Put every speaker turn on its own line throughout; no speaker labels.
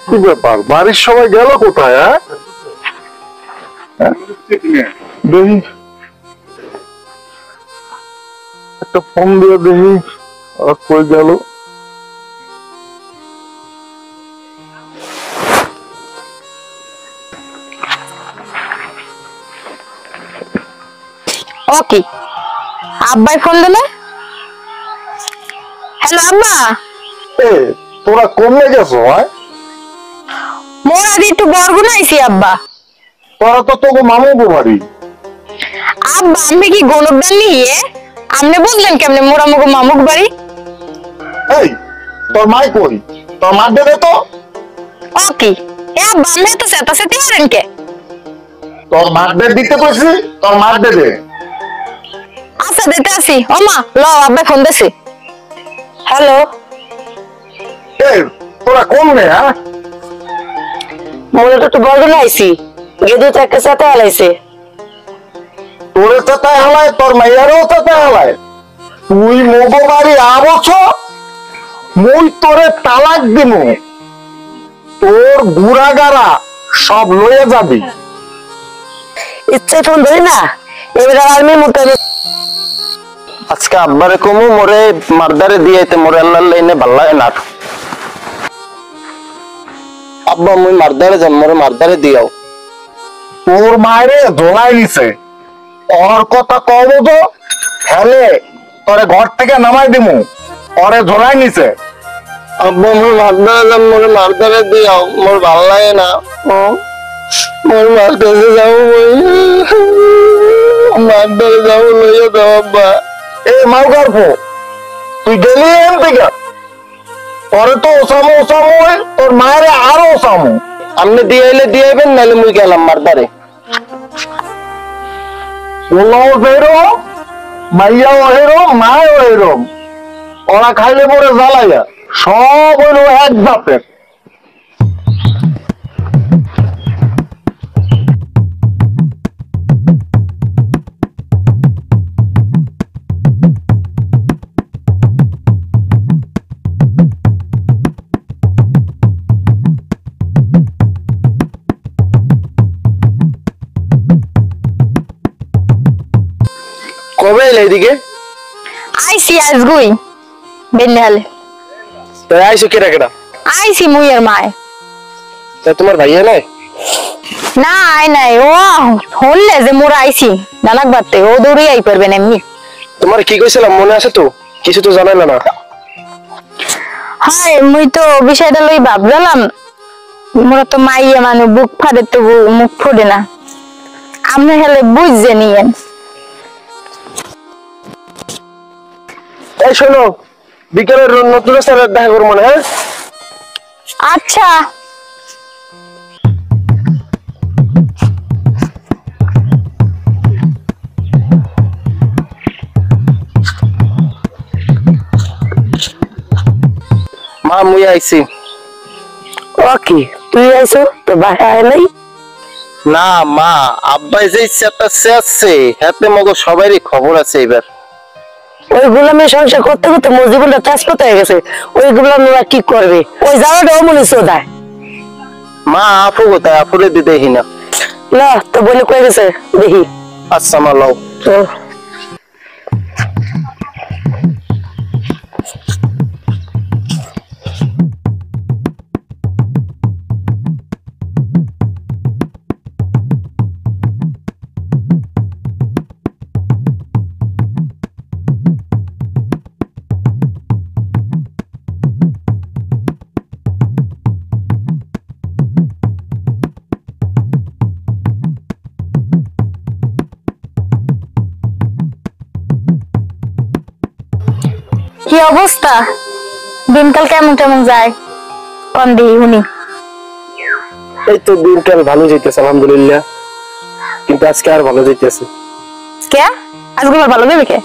কি ব্যাপার, বাড়ির সবাই গেল কোথায়? দেখি একটা ফোন দিয়ে দেখি কই গেল।
ওকে, আব্বাই ফোন দিলে। হ্যালো আব্বা।
তোরা কমে গেছো?
মোর আজ একটু বরগুনা আইছি আব্বা।
তোরা তো তোকে মামু বাড়ি।
আব্বা আমি কি গণক দান নিয়ে আপনি বুঝলেন কেমনে মোরা মগো মামুক বাড়ি?
এই তোর মাই কই? তোর মা দেবে তো।
ওকে এ আব্বা আমি তো সেটা সেটি করেন কে?
তোর মারদের দিতে কইছি, তোর মার দেবে।
আচ্ছা দিতে আসি। ও মা ল আব্বাই ফোন দিছে। হ্যালো।
এই তোরা কোন রে?
মোরা তো একটু বরগুনা আইছি, গেদু তো একটা সাথে আলাইছে।
তোরে চাতা হালায়, তোর মাইয়ারও চাতা হালায়। তুই মগো বাড়ি আবছ, মুই তোরে তালাক দিমু, তোর গুড়াগাড়া সব লয়ে যাবি।
ইচ্ছে ফোন ধরি না, এবার আর্মি মোটামুটি
আজকে আব্বারে কমু মোরে মারদারে দিয়েতে মোরে আল্লাহ লাইনে ভাল্লায় না। আব্বা মুই মারদারে যাম, মোরে মারদারে দিয়াও।
তোর মায়েরে ধোলাই নিছে, ওর কথা কব তো হলে তোরে ঘর থেকে নামাই দিমু। ওরে ধোলাই নিছে।
আব্বা মোর মারদারে যাম, মোরে মারদারে দিয়াও, মোর ভাল্লায় না। মোর মার কাছে যাবো, মারদারে যাবো, লইয়া দাও আব্বা।
এই মাও গর্ভ, তুই গেলি এম থেকে, পরে তো ওসামু ওসামু, তোর মায়েরে আরো ওসামু।
আপনি দিয়ে এলে দিয়ে আইবেন, নাহলে মুই গেলাম মারদারে।
পোলাও বেরো, মাইয়াও হেরো, মাও হেরো, ওরা খাইলে পরে জ্বালাইয়া সব হইল এক বাপের।
কবে এলে এদিকে?
আইছি আজগুই বেন্যালে।
তাই আইসো কেটা কেটা?
আইছি মুই আর মায়।
তাই তোমার ভাইয়া নাই?
না আই নাই, ও হললে যে মোরা আইছি নানাক বাড়তে, ও দৌড়ে আই পারবেন এমনি।
তোমার কি কইছিলাম মনে আছে তো? কিছু তো জানাইলা না।
হায় মুই তো বিষয়টা লই ভাবলাম, মোরা তো মাইয়া মানে বুক ফাড়ে তো মুখ ফোড়ে না, আপনি হেলে বুঝছে নিয়েন।
এই শোনো, বিকেলের নতুন স্যারের দেখা করবো না। হ্যাঁ
আচ্ছা।
মা মুই আইছি।
ওকে তুই আইছো তো বাসা আয় নাই?
না মা, আব্বাই যে ইচ্ছাটা চেয়েছে হাতে মগো সবারই খবর আছে। এবার
ওই গোলামের সংসার করতে করতে মোর জীবনটা তেজপাতা হয়ে গেছে। ওই গোলাম কি করবে? ওই জায়গাটাও মনে চোদায়।
মা আপু কোথায়? আপুরে দিতে না।
না তো বলে কয়ে গেছে দেখি।
আচ্ছা মা লও।
কি অবস্থা? দিনকাল কেমন কেমন যায় কোন দিই উনি?
এই তো দিনকাল ভালো যাইতেছে আলহামদুলিল্লাহ, কিন্তু আজকে আর ভালো যাইতেছে।
কে আজকে ভালো যাবে কে?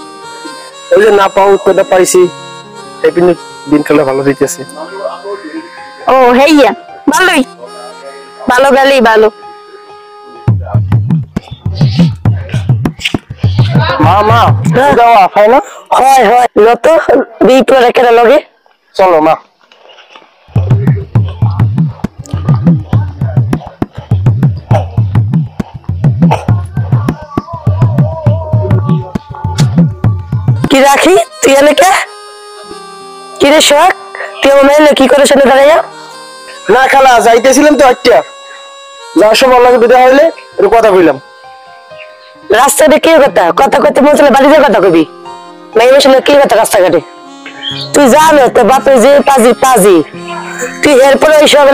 ওই যে না পাও উত্তরটা পাইছি, এই দিনকালে ভালো যাইতেছে।
ও হেইয়া ভালোই, ভালো গেলেই ভালো।
মা মা যাও আফাই না?
হয় হয় যত বিয়ে করে কেন লগে।
চলো মা।
কি রাখি তুই এনে কে কি রে শোক তুই আমার মেয়ে কি করে শুনে দাঁড়াইয়া
না খালা যাইতেছিলাম তো আটটা যাওয়ার সময় আল্লাহকে বিদায় হইলে একটু কথা কইলাম।
রাস্তাতে কি কথা কথা কইতে মন চলে বাড়িতে কথা কবি মেয়ে মেশিনে কি কথা রাস্তাঘাটে তুই জানো তো বাপে যে পাজি তুই এরপরে ওই সব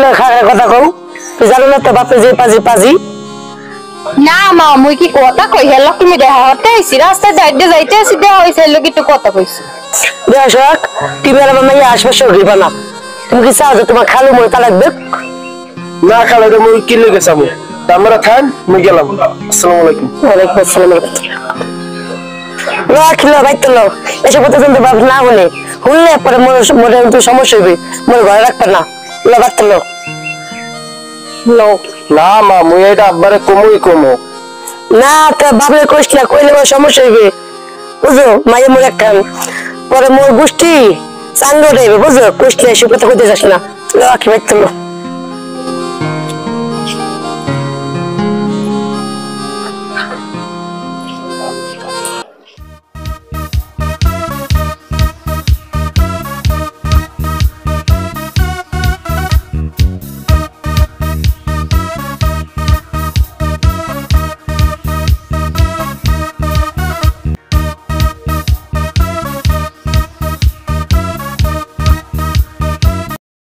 কথা কও তুই জানো না তো বাপে যে পাজি
না মা মুই কি কথা কই হেলো তুমি দেখা হতে আইছি রাস্তা যাইতে আসি দেখা হইছে হেলো কি তো কথা কইছি
দেখ শোক তুমি আর আমার মেয়ে আশপাশে ঘুরবা না তুমি কি চাও যে তোমার খালু মনে তালাক দেখ
না খালা এটা মুই কিনলে গেছে আমি আমরা থান মুই গেলাম। আসসালামু আলাইকুম।
ওয়ালাইকুম আসসালাম রাখিল ভাই তো লো এসব কথা শুনতে পারবো না শুনলে পরে মোর একটু সমস্যা হইবে মোর ঘরে রাখবে না লো ভাত লো লো
না মা মুই এটা আব্বারে কমু
না তো ভাবলে কইস না কইলে মোর সমস্যা হইবে বুঝো মাইয়ে মোর একটা পরে মোর গোষ্ঠী চাঙ্গ দেবে বুঝো কইস না এসব কথা কইতে যাস না রাখি ভাই তো লো